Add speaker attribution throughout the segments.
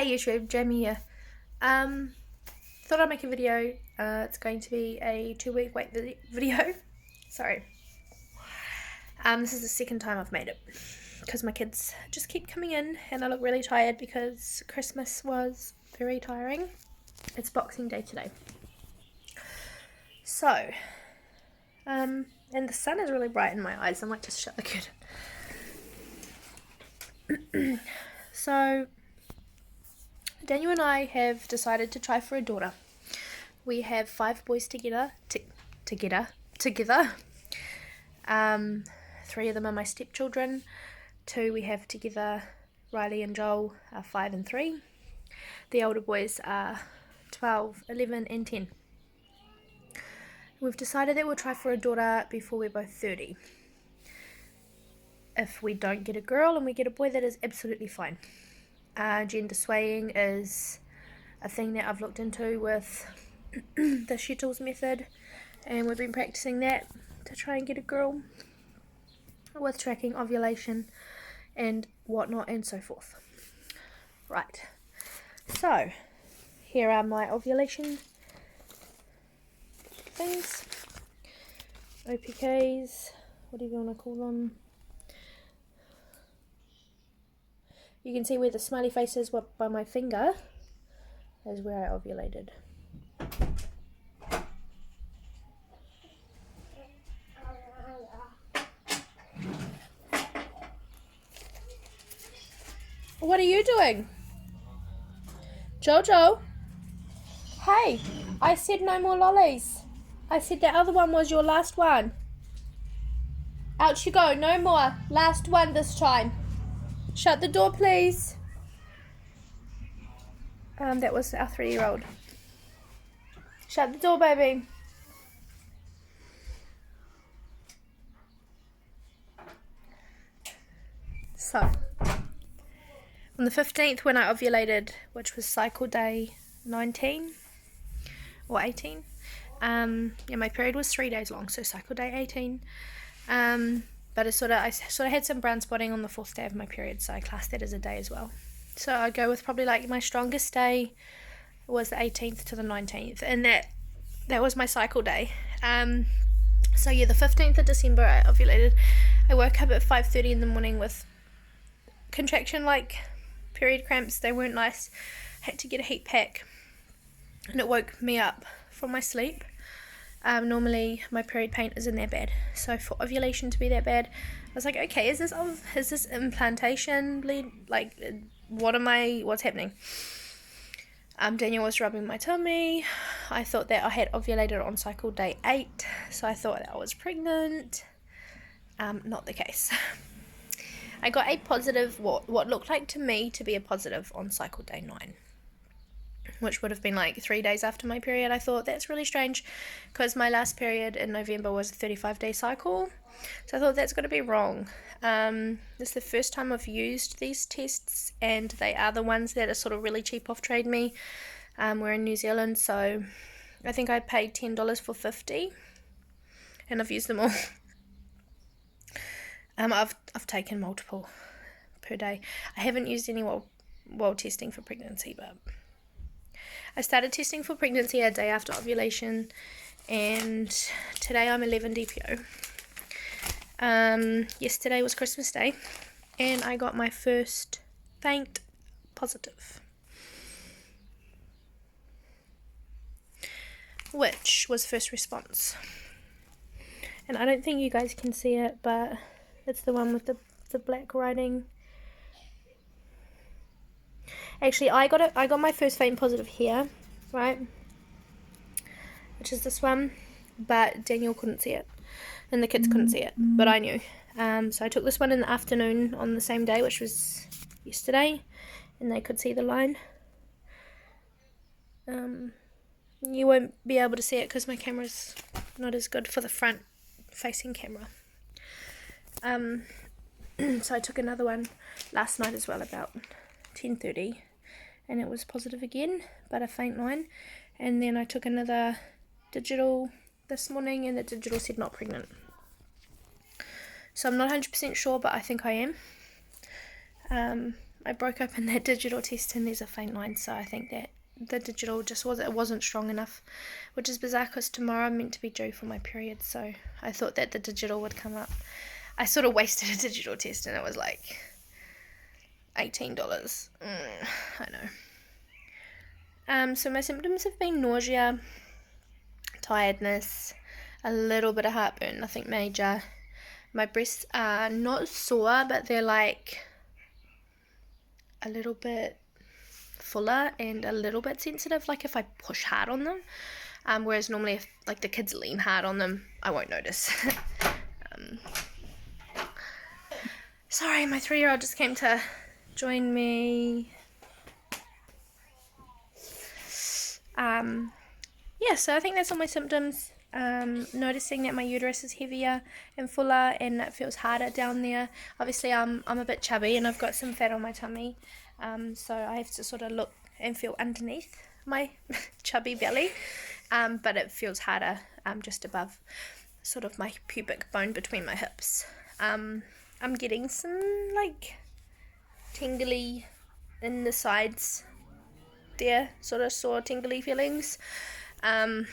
Speaker 1: Hey YouTube, Jamie here. Thought I'd make a video. It's going to be a 2-week wait video. Sorry. This is the second time I've made it because my kids just keep coming in and I look really tired because Christmas was very tiring. It's Boxing Day today. So, and the sun is really bright in my eyes. I might just shut the curtain. So, Daniel and I have decided to try for a daughter. We have 5 boys together. 3 of them are my stepchildren. 2 we have together, Riley and Joel, are 5 and 3. The older boys are 12, 11 and 10. We've decided that we'll try for a daughter before we're both 30. If we don't get a girl and we get a boy, that is absolutely fine. Gender swaying is a thing that I've looked into with the shettles method, and we've been practicing that to try and get a girl with tracking ovulation and whatnot and so forth. Right, so here are my ovulation things, opks, whatever you want to call them. You can see where the smiley face is by my finger is where I ovulated. What are you doing? Jojo? Hey, I said no more lollies. I said that other one was your last one. Out you go, no more. Last one this time. Shut the door, please. That was our 3-year-old. Shut the door, baby. So, on the 15th when I ovulated, which was cycle day 19 or 18, my period was 3 days long, so cycle day 18. But I sort of had some brown spotting on the 4th day of my period, so I classed that as a day as well. So I go with probably like my strongest day was the 18th to the 19th, and that was my cycle day. So yeah, the 15th of December I ovulated. I woke up at 5:30 in the morning with contraction-like period cramps. They weren't nice. I had to get a heat pack, and it woke me up from my sleep. Normally my period pain isn't that bad, so for ovulation to be that bad, I was like, okay, is this implantation bleed? Like, what's happening? Daniel was rubbing my tummy. I thought that I had ovulated on cycle day 8, so I thought that I was pregnant. Not the case. I got a positive, what looked like to me to be a positive on cycle day 9. Which would have been like 3 days after my period. I thought that's really strange because my last period in November was a 35-day cycle. So I thought that's got to be wrong. This is the first time I've used these tests, and they are the ones that are sort of really cheap off Trade Me. We're in New Zealand, so I think I paid $10 for 50, and I've used them all. I've taken multiple per day. I haven't used any while testing for pregnancy, but I started testing for pregnancy a day after ovulation, and today I'm 11 DPO. Yesterday was Christmas Day, and I got my first faint positive, which was first response. And I don't think you guys can see it, but it's the one with the black writing. Actually, I got my first faint positive here, right? Which is this one, but Daniel couldn't see it, and the kids couldn't see it, but I knew. So I took this one in the afternoon on the same day, which was yesterday, and they could see the line. You won't be able to see it because my camera's not as good for the front-facing camera. So I took another one last night as well, about 10:30. And it was positive again, but a faint line. And then I took another digital this morning, and the digital said not pregnant. So I'm not 100% sure, but I think I am. I broke open that digital test and there's a faint line, so I think that the digital just wasn't strong enough, which is bizarre because tomorrow I'm meant to be due for my period, so I thought that the digital would come up. I sort of wasted a digital test and it was like $18. I know. So my symptoms have been nausea, tiredness, a little bit of heartburn, nothing major. My breasts are not sore, but they're like a little bit fuller and a little bit sensitive, like if I push hard on them, whereas normally if like the kids lean hard on them, I won't notice. Sorry, my 3-year-old just came to join me. Yeah, so I think that's all my symptoms. Noticing that my uterus is heavier and fuller and it feels harder down there. Obviously I'm a bit chubby and I've got some fat on my tummy, so I have to sort of look and feel underneath my chubby belly, but it feels harder just above sort of my pubic bone between my hips. I'm getting some like tingly in the sides there, sort of sore tingly feelings. I'm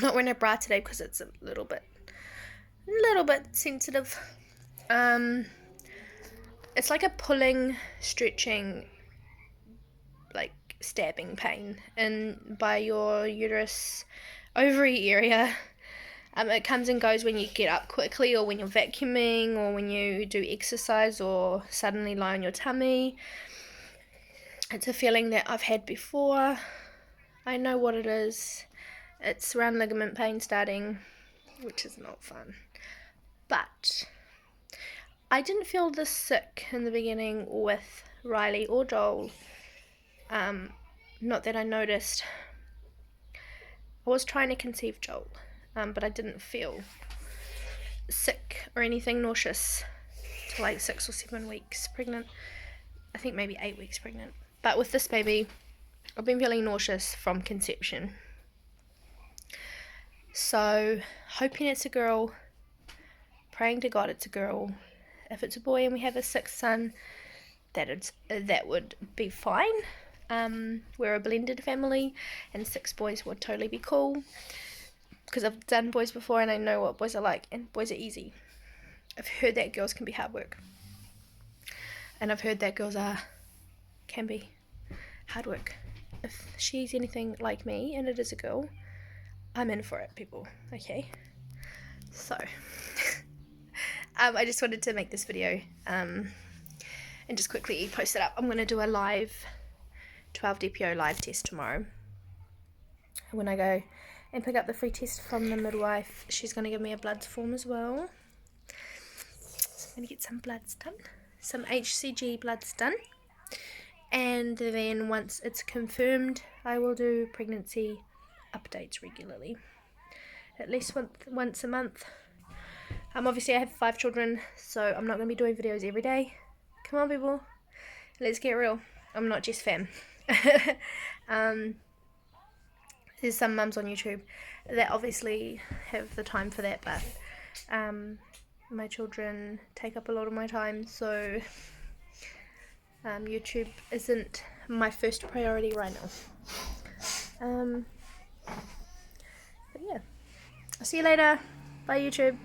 Speaker 1: not wearing a bra today because it's a little bit sensitive. It's like a pulling, stretching, like stabbing pain in by your uterus ovary area. It comes and goes when you get up quickly or when you're vacuuming or when you do exercise or suddenly lie on your tummy. It's a feeling that I've had before. I know what it is. It's round ligament pain starting, which is not fun. But I didn't feel this sick in the beginning with Riley or Joel. Not that I noticed. I was trying to conceive Joel, but I didn't feel sick or anything, nauseous till like 6 or 7 weeks pregnant. I think maybe 8 weeks pregnant. But with this baby, I've been feeling nauseous from conception. So, hoping it's a girl, praying to God it's a girl. If it's a boy and we have a 6th son, that would be fine. We're a blended family, and 6 boys would totally be cool. Because I've done boys before and I know what boys are like, and boys are easy. I've heard that girls can be hard work. And I've heard that girls can be hard work. If she's anything like me, and it is a girl, I'm in for it, people, okay? So, I just wanted to make this video, and just quickly post it up. I'm going to do a live 12 DPO live test tomorrow. When I go and pick up the free test from the midwife, she's going to give me a bloods form as well. So I'm going to get some bloods done, some HCG bloods done. And then once it's confirmed, I will do pregnancy updates regularly, at least once a month. Obviously I have 5 children, so I'm not going to be doing videos every day. Come on, people, let's get real. I'm not Jess fam. There's some mums on YouTube that obviously have the time for that, but my children take up a lot of my time, so YouTube isn't my first priority right now. But yeah, I'll see you later. Bye, YouTube.